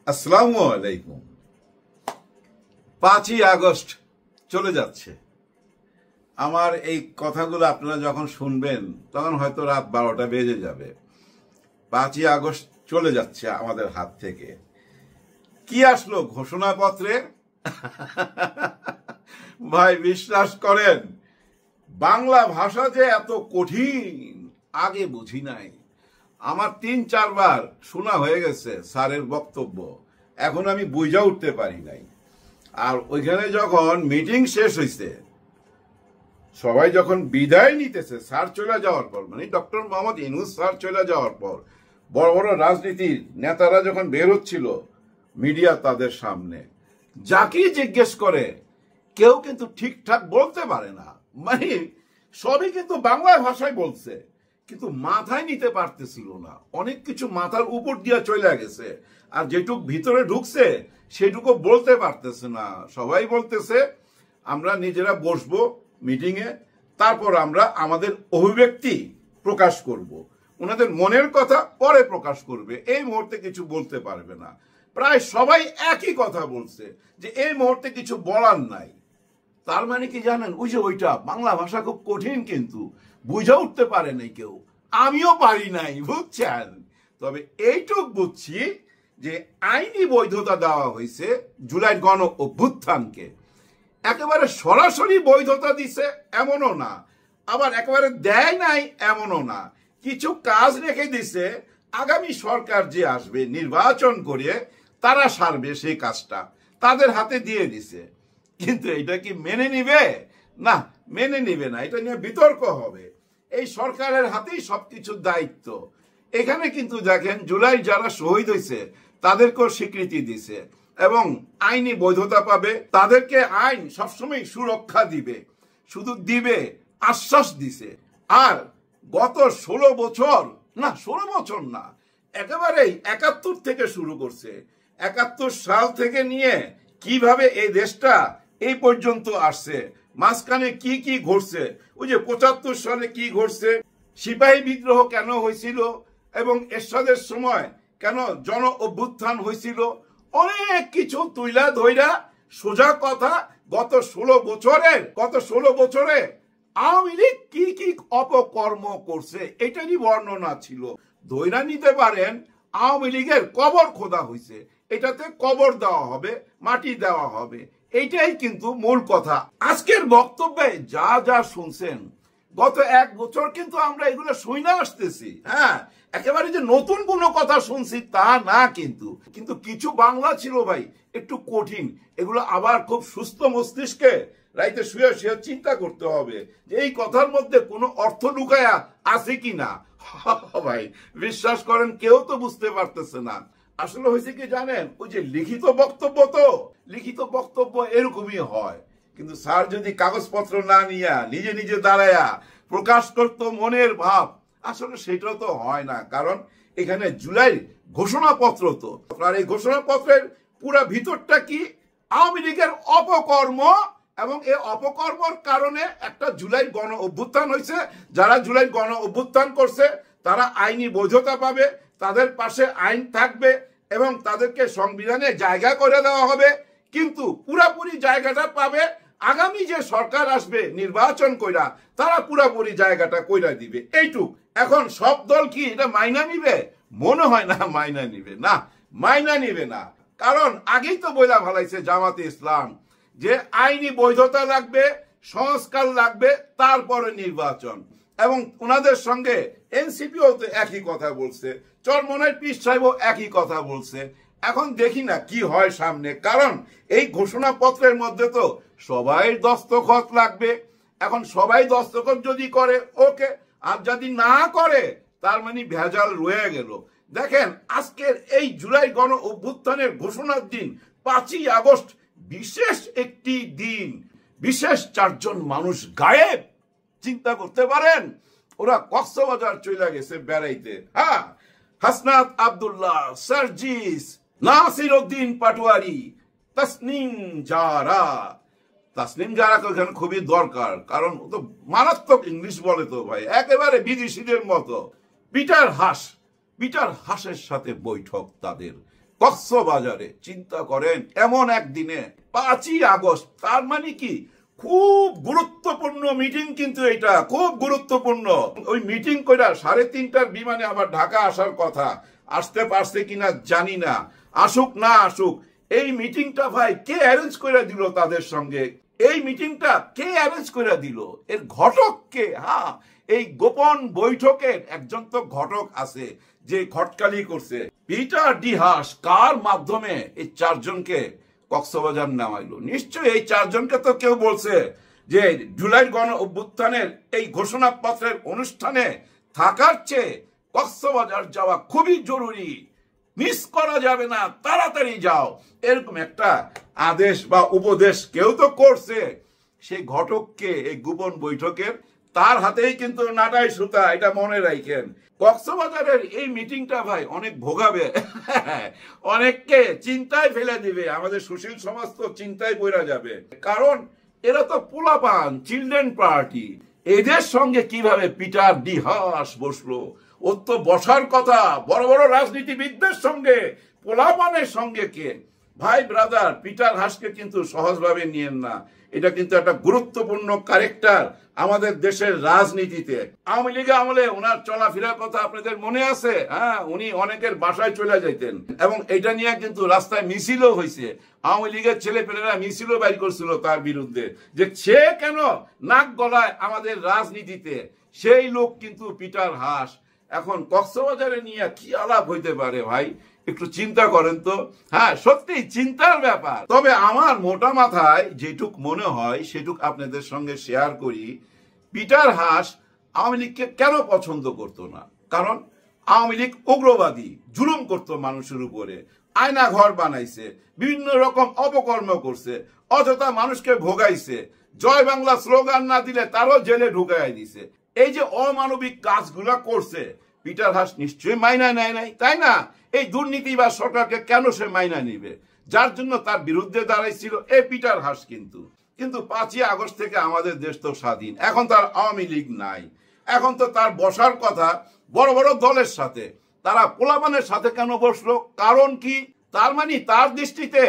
আসসালামু আলাইকুম। 5ই আগস্ট চলে যাচ্ছে। আমার এই কথাগুলো আপনারা যখন শুনবেন তখন হয়তো রাত 12টা বেজে যাবে। 5ই আগস্ট চলে যাচ্ছে আমাদের হাত থেকে। কি আসলো ঘোষণাপত্রে? ভাই বিশ্বাস করেন, বাংলা ভাষা যে এত কঠিন আগে বুঝি নাই। আমার 3-4 বার শোনা হয়ে গেছে স্যারের বক্তব্য, এখন আমি বুঝা উঠতে পারি নাই। আর ওইখানে যখন মিটিং শেষ হয়েছে, সবাই যখন বিদায় নিতেছে স্যার চলে যাওয়ার পর, মানে ডক্টর মোহাম্মদ ইউনূস স্যার চলে যাওয়ার পর, বড় বড় রাজনীতির নেতারা যখন বের হচ্ছিল মিডিয়া তাদের সামনে, যাকেই জিজ্ঞেস করে কেউ কিন্তু ঠিকঠাক বলতে পারে না। মানে সবই কিন্তু বাংলা ভাষায় বলছে, কিন্তু মাথায় নিতে পারতেছিল না। অনেক কিছু মাথার উপর দিয়ে চলে গেছে, আর যেটুক ভিতরে ঢুকছে সেটুকু বলতে পারতেছে না। সবাই বলতেছে আমরা নিজেরা বসবো মিটিংয়ে, তারপর আমরা আমাদের অভিব্যক্তি প্রকাশ করব, ওনাদের মনের কথা পরে প্রকাশ করবে, এই মুহূর্তে কিছু বলতে পারবে না। প্রায় সবাই একই কথা বলছে যে এই মুহূর্তে কিছু বলার নাই। তার মানে কি জানেন, ওই যে ওইটা বাংলা ভাষা খুব কঠিন, কিন্তু বুঝে উঠতে পারে নাই কেউ, আমিও পারি নাই, বুঝছেন। তবে এইটুক বুঝছি যে আইনি বৈধতা দেওয়া হয়েছে জুলাই গণ অভ্যুত্থানকে। একেবারে সরাসরি বৈধতা দিছে এমনও না, আবার একেবারে দেয় নাই এমনও না। কিছু কাজ রেখে দিছে, আগামী সরকার যে আসবে নির্বাচন করে তারা সারবে সেই কাজটা, তাদের হাতে দিয়ে দিছে। কিন্তু এটা কি মেনে নিবে? না, মেনে নিবে না। এটা নিয়ে বিতর্ক হবে। এই সরকারের হাতেই সবকিছুর দায়িত্ব। এখানে কিন্তু দেখেন, জুলাই যারা শহীদ হয়েছে তাদেরকেও স্বীকৃতি দিছে এবং আইনি বৈধতা পাবে। তাদেরকে আইন সবসময় সুরক্ষা দিবে, শুধু দিবে, আশ্বাস দিছে। আর গত 16 বছর না, 16 বছর না, একেবারেই 71 থেকে শুরু করছে। 71 সাল থেকে নিয়ে কিভাবে এই দেশটা এই পর্যন্ত আসছে, মাঝখানে কি কি ঘটছে, ওই যে 75 সালে কি ঘটছে, সিপাহী বিদ্রোহ কেন হয়েছিল এবং এরশাদের সময় কেন জন অভ্যুত্থান হয়েছিল, অনেক কিছু তুইলা ধইরা সোজা কথা গত 16 বছরে আওয়ামী লীগ কি কি অপকর্ম করছে এটারই বর্ণনা ছিল। ধইরা নিতে পারেন আওয়ামী লীগের কবর খোদা হয়েছে, এটাতে কবর দেওয়া হবে, মাটি দেওয়া হবে, এইটাই কিন্তু মূল কথা। আজকের বক্তব্যে যা যা শুনছেন, গত 1 বছর কিন্তু আমরা এগুলো শুনে আসতেছি। হ্যাঁ, একেবারে যে নতুন কোনো কথা শুনছি তা না, কিন্তু কিছু বাংলা ছিল ভাই একটু কঠিন। এগুলো আবার খুব সুস্থ মস্তিষ্কে রাইতে শুয়ে শুয়ে চিন্তা করতে হবে যে এই কথার মধ্যে কোনো অর্থ লুকায়া আছে কিনা। ভাই বিশ্বাস করেন, কেউ তো বুঝতে পারতেছে না। আসলে হয়েছে কি জানেন, ওই যে লিখিত বক্তব্য এরকমই হয়, কিন্তু স্যার যদি কাগজপত্র না নিয়ে নিজে নিজে দাঁড়ায়া প্রকাশ করতো মনের ভাব, আসলে সেটাও তো হয় না। কারণ এখানে জুলাই ঘোষণাপত্র, তো আপনার এই ঘোষণাপত্রের পুরো ভিতরটা কি, আওয়ামী লীগের অপকর্ম, এবং এই অপকর্মর কারণে একটা জুলাই গণ অভ্যুত্থান হয়েছে। যারা জুলাই গণ অভ্যুত্থান করছে তারা আইনি বৈধতা পাবে, তাদের পাশে আইন থাকবে এবং তাদেরকে সংবিধানে জায়গা করে দেওয়া হবে। কিন্তু পুরাপুরি জায়গাটা পাবে আগামী যে সরকার আসবে নির্বাচন কইরা, তারা পুরাপুরি জায়গাটা কইরা দিবে, এইটুক। এখন সব দল কি এটা মাইনা নিবে? মনে হয় না মাইনা নিবে, না মাইনা নিবে না। কারণ আগেই তো বইলা ভালাইছে জামাতে ইসলাম যে আইনি বৈধতা লাগবে, সংস্কার লাগবে, তারপরে নির্বাচন। এবং ওনাদের সঙ্গে এনসিপিও তো একই কথা বলছে, চরমনের পীর সাহেবও একই কথা বলছে। এখন দেখি না কি হয় সামনে, কারণ এই ঘোষণাপত্রের মধ্যে তো সবাই দস্তখত লাগবে। এখন সবাই দস্তখত যদি করে ওকে, আর যদি না করে তার মানে ভেজাল রয়ে গেল। দেখেন, আজকের এই জুলাই গণ অভ্যুত্থানের ঘোষণার দিন 5ই আগস্ট, বিশেষ একটি দিন। বিশেষ 4 জন মানুষ গায়েব, চিন্তা করতে পারেন। ওরা কক্সবাজার চলে গেছে বেড়াইতে। হ্যাঁ, হাসনাত আব্দুল্লাহ, সার্জিস, নাসির উদ্দিন পাটোয়ারি, তাসনিম জারা ওখানে খুবই দরকার, কারণ ও তো মারাত্মক ইংলিশ বলে তো ভাই, একেবারে বিদেশিদের মতো। পিটার হাসের সাথে বৈঠক তাদের, কক্সবাজারে। চিন্তা করেন এমন একদিনে 5ই আগস্ট, তার মানে কি খুব গুরুত্বপূর্ণ মিটিং, কিন্তু এটা খুব গুরুত্বপূর্ণ। ওই মিটিং কইরা 3:30টার বিমানে আবার ঢাকা আসার কথা, আসতে পারছে কিনা জানি না, আসুক না আসুক। এই মিটিংটা ভাই কে অ্যারেঞ্জ করে দিল তাদের সঙ্গে? এই মিটিংটা কে অ্যারেঞ্জ করে দিল? এর ঘটক কে? হ্যাঁ, এই গোপন বৈঠকের একজন তো ঘটক আছে যে খটকালি করছে। পিটার ডি হাস কার মাধ্যমে এই 4জনকে কক্সবাজার নামাইলো? নিশ্চয়ই এই 4জনকে তো কেউ বলছে যে জুলাই গণ অভ্যুত্থানের এই ঘোষণাপত্রের অনুষ্ঠানে থাকার চেয়ে কক্সবাজার যাওয়া খুবই জরুরি, মিস করা যাবে না, তাড়াতাড়ি যাও, এরকম একটা আদেশ বা উপদেশ কেউ তো করছে। সেই ঘটককে এই গোপন বৈঠকের, তার হাতেই কিন্তু নাটাই সুতা, এটা মনে রাখেন। কক্সবাজারের এই মিটিংটা ভাই অনেক ভোগাবে, অনেককে চিন্তায় ফেলে দিবে। আমাদের সুশীল সমাজ তো চিন্তায় পড়ে যাবে, কারণ এরা তো পোলাপান, চিলড্রেন পার্টি। এদের সঙ্গে কিভাবে পিটার ডি হাস বসলো? ওর তো বসার কথা বড় বড় রাজনীতিবিদদের সঙ্গে, পোলাপানের সঙ্গে কে? ভাই ব্রাদার, পিটার হাসকে কিন্তু সহজভাবে নিয়েন না। এটা কিন্তু একটা গুরুত্বপূর্ণ ক্যারেক্টার আমাদের দেশের রাজনীতিতে। আওয়ামী লীগ আমলে ওনার চলাফেরার কথা আপনাদের মনে আছে? হ্যাঁ, উনি অনেকের বাসায় চলে যাইতেন, এবং এটা নিয়ে কিন্তু রাস্তায় মিছিলও হয়েছে। আওয়ামী লীগের ছেলেপেলেরা মিছিলও বাইর করছিল তার বিরুদ্ধে, যে সে কেন নাক গলায় আমাদের রাজনীতিতে। সেই লোক কিন্তু পিটার হাস। এখন কক্সবাজারে নিয়ে কি আলাপ হইতে পারে ভাই? একটু চিন্তা করেন তো। হ্যাঁ, সত্যি চিন্তার ব্যাপার। তবে আমার মোটা মাথায় যেটুক মনে হয় সেটুক আপনাদের সঙ্গে শেয়ার করি। পিটার হাস আওয়ামী লীগকে কেন পছন্দ করতো না? কারণ আওয়ামী লীগ উগ্রবাদী, জুলুম করতো মানুষের উপরে, আয়না ঘর বানাইছে, বিভিন্ন রকম অপকর্ম করছে, অযথা মানুষকে ভোগাইছে, জয় বাংলা স্লোগান না দিলে তারও জেলে ঢুকাই দিছে। এই যে অমানবিক কাজগুলা করছে, পিটার হাস নিশ্চয়ই মাইনা নেয় নাই, তাই না? এই দুর্নীতি বা সরকারকে কেন সে মাইনা নিবে? যার জন্য তার বিরুদ্ধে দাঁড়াইছিল এই পিটার হাস। কিন্তু 5ই আগস্ট থেকে আমাদের দেশ তো স্বাধীন, এখন তার আওয়ামী লীগ নাই, এখন তো তার বসার কথা বড় বড় দলের সাথে। তারা পোলাপানের সাথে কেন বসলো? কারণ কি? তার মানে তার দৃষ্টিতে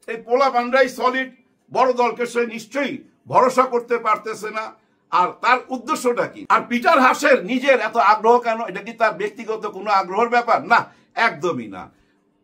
এই পোলাপানরাই সলিড, বড় দলকে সে নিশ্চয়ই ভরসা করতে পারতেছে না। আর তার উদ্দেশ্যটা কি? আর পিটার হাসের নিজের এত আগ্রহ কেন? এটা কি তার ব্যক্তিগত কোনো আগ্রহের ব্যাপার? না, একদমই না।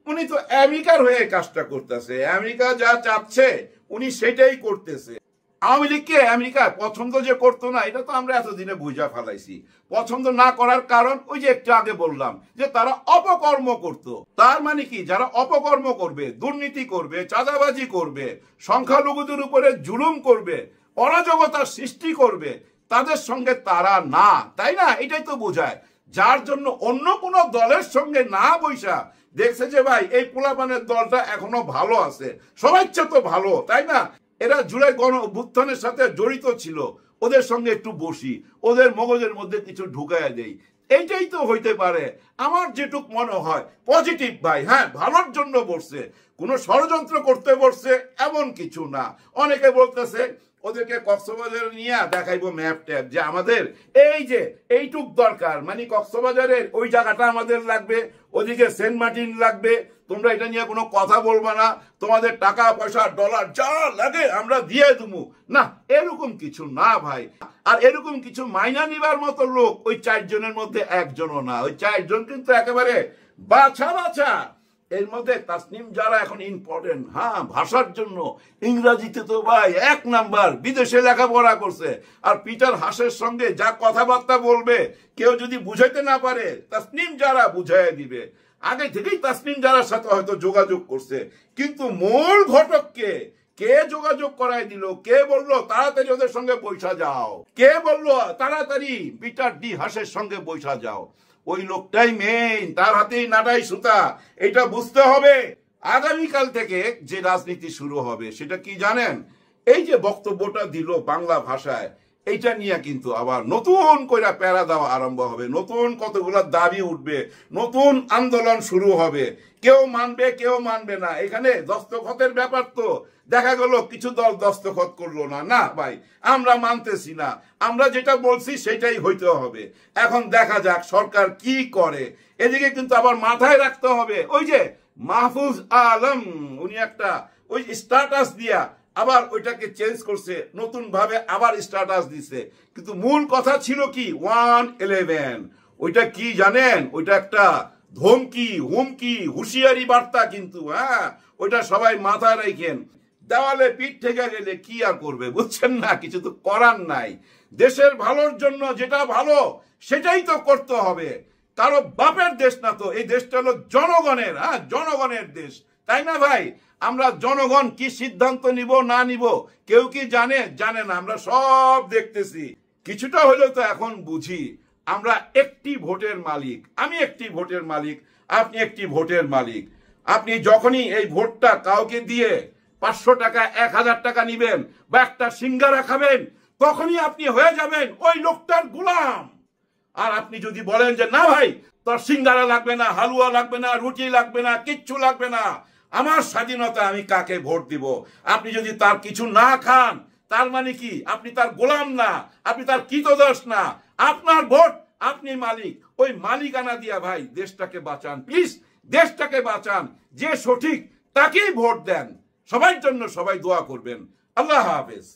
উনি তো আমেরিকার হয়ে কাজটা করতেছে, আমেরিকা যা চাচ্ছে উনি সেটাই করতেছে। আওয়ামী লীগকে আমেরিকা পছন্দ যে করতো না, এটা তো আমরা এতদিনে বুঝা ফেলাইছি। পছন্দ না করার কারণ ওই যে একটু আগে বললাম, যে তারা অপকর্ম করত। তার মানে কি? যারা অপকর্ম করবে, দুর্নীতি করবে, চাঁদাবাজি করবে, সংখ্যালঘুদের উপরে জুলুম করবে, অরাজকতার সৃষ্টি করবে, তাদের সঙ্গে তারা না, তাই না? এটাই তো বোঝায়। যার জন্য অন্য কোনো দলের সঙ্গে না বৈশা দেখছে যে ভাই এই পোলাপানের দলটা এখনো ভালো আছে, সবাই তো ভালো, তাই না? এরা জুলাই গণ অভ্যুত্থানের সাথে জড়িত ছিল, ওদের সঙ্গে একটু বসি, ওদের মগজের মধ্যে কিছু ঢুকাইয়া দেই। এইটাই তো হইতে পারে। আমার যেটুক মনে হয় পজিটিভ ভাই। হ্যাঁ, ভালোর জন্য বসছে, কোনো ষড়যন্ত্র করতে বসছে এমন কিছু না। অনেকে বলতেছে ওদেরকে কক্সবাজারে নিয়ে দেখাইবো ম্যাপ ট্যাপ, যে আমাদের এই যে এইটুক দরকার, মানে কক্সবাজারের ওই জায়গাটা আমাদের লাগবে, ওদিকে সেন্ট মার্টিন লাগবে, তোমরা এটা নিয়ে কোনো কথা বলবা না, তোমাদের টাকা পয়সা ডলার যা লাগে আমরা দিয়ে দেবো না, এরকম কিছু না ভাই। আর এরকম কিছু মাইনা নিবার মতো লোক ওই 4 জনের মধ্যে একজনও না। ওই 4 জন কিন্তু একেবারে বাছা বাছা। এর মধ্যে তাসনিম যারা এখন ইম্পর্টেন্ট, হ্যাঁ, ভাষার জন্য ইংরেজিতে তো ভাই 1 নাম্বার, বিদেশে লেখাপড়া করছে। আর পিটার হাসের সঙ্গে যা কথাবার্তা বলবে, কেউ যদি বুঝাইতে না পারে তাসনিম যারা বুঝাইয়া দিবে। আগে থেকেই তাসনিম যারার সাথে হয়তো যোগাযোগ করছে, কিন্তু মূল ঘটককে কে যোগাযোগ করাই দিল? কে বললো তাড়াতাড়ি ওদের সঙ্গে বৈশা যাও? কে বললো তাড়াতাড়ি পিটার ডি হাসের সঙ্গে বৈশা যাও? ওই লোকটাই মেইন, তার হাতেই নাটাই সুতা। এটা বুঝতে হবে। আগামীকাল থেকে যে রাজনীতি শুরু হবে সেটা কি জানেন? এই যে বক্তব্যটা দিল বাংলা ভাষায়, এইটা নিয়ে কিন্তু আবার নতুন করে প্যারা দেওয়া আরম্ভ হবে, নতুন কতগুলো দাবি উঠবে, নতুন আন্দোলন শুরু হবে। কেউ মানবে কেউ মানবে না। এখানে দস্তখতের ব্যাপার তো দেখা গেল কিছু দল দস্তখত করলো না, না ভাই আমরা মানতেছি না, আমরা যেটা বলছি সেটাই হইতে হবে। এখন দেখা যাক সরকার কি করে। এদিকে কিন্তু আবার মাথায় রাখতে হবে ওই যে মাহফুজ আলম উনি একটা ওই স্ট্যাটাস দিয়া আবার ওইটাকে চেঞ্জ করছে, নতুন ভাবে আবার স্ট্যাটাস দিছে, কিন্তু মূল কথা ছিল কি 111। ওইটা কি জানেন? ওইটা একটা ধমকি, হুমকি, হুঁশিয়ারি বার্তা কিন্তু। হ্যাঁ, ওইটা সবাই মাথায় রাখেন। দেওয়ালে পিঠ থেকে গেলে কি আর করবে, বুঝছেন না? কিছু তো করার নাই। দেশের ভালোর জন্য যেটা ভালো সেটাই তো করতে হবে। কারো বাপের দেশ না তো, এই দেশটা হলো জনগণের। হ্যাঁ, জনগণের দেশ, তাই না ভাই? আমরা জনগণ কি সিদ্ধান্ত নিব না নিব কেউ কি জানে? জানে না। আমরা সব দেখতেছি। কিছুটা হলেও তো এখন বুঝি আমরা একটি ভোটের মালিক। আমি একটি ভোটের মালিক, আপনি একটি ভোটের মালিক। আপনি যখনই এই ভোটটা কাউকে দিয়ে 500 টাকা 1000 টাকা নিবেন বা একটা সিঙ্গারা খাবেন, তখনই আপনি হয়ে যাবেন ওই লোকটার গোলাম। আর আপনি যদি বলেন যে না ভাই, তোর সিঙ্গারা লাগবে না, হালুয়া লাগবে না, রুটি লাগবে না, কিচ্ছু লাগবে না, আমার স্বাধীনতা, আমি কাকে ভোট দিব? আপনি যদি তার কিছু না খান, তার মানে কি? আপনি তার গোলাম না, আপনি তার কৃতদাস না। আপনার ভোট, আপনি মালিক। ওই মালিকানা দিয়া ভাই দেশটাকে বাঁচান, প্লিজ দেশটাকে বাঁচান। যে সঠিক তাকেই ভোট দেন। সবার জন্য সবাই দোয়া করবেন। আল্লাহ হাফেজ।